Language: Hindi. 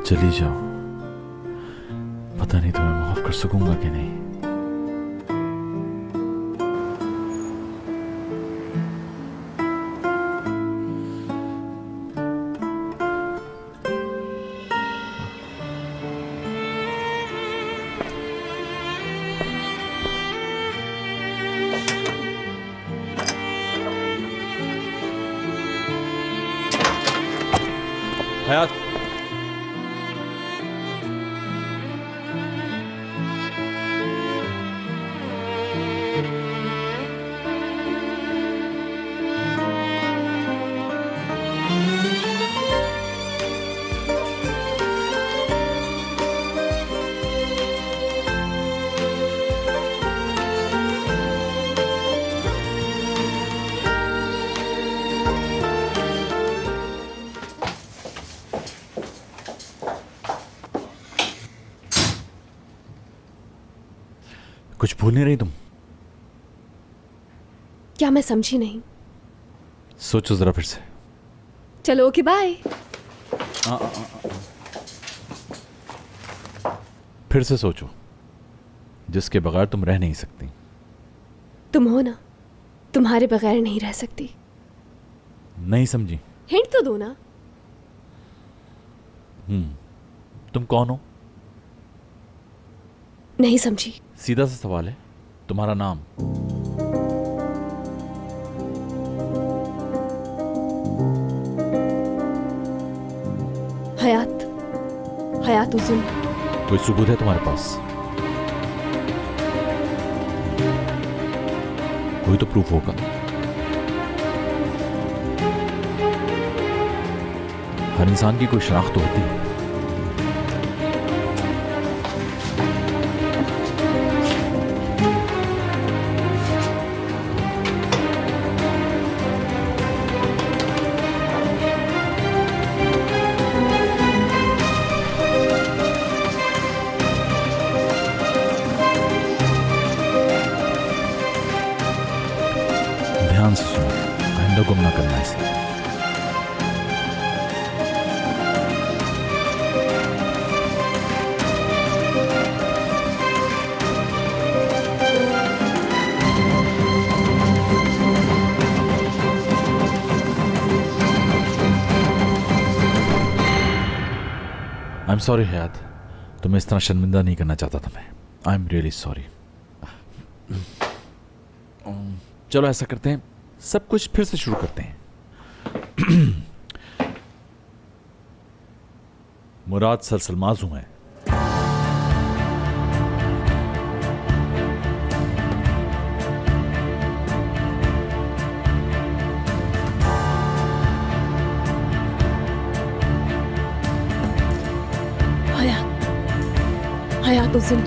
चली जाओ, पता नहीं तुम्हें माफ कर सकूंगा कि नहीं। हयात, कुछ भूल नहीं रही तुम? क्या मैं समझी नहीं? सोचो जरा फिर से। चलो ओके बाय। फिर से सोचो, जिसके बगैर तुम रह नहीं सकती। तुम हो ना, तुम्हारे बगैर नहीं रह सकती। नहीं समझी? हिंट तो दो ना। तुम कौन हो? नहीं समझी। सीधा सा सवाल है, तुम्हारा नाम? हयात, हयात उज़ुन। कोई सबूत है तुम्हारे पास? कोई तो प्रूफ होगा। हर इंसान की कोई शनाख्त तो होती है। ध्यान से सुनो, आइंदा गुम ना करना इसे। आई एम सॉरी हयात, तुम्हें इस तरह शर्मिंदा नहीं करना चाहता था मैं। I am really sorry. चलो ऐसा करते हैं, सब कुछ फिर से शुरू करते हैं। मुराद सलसलमाज़ू है। हयात, हयात उज़ुन।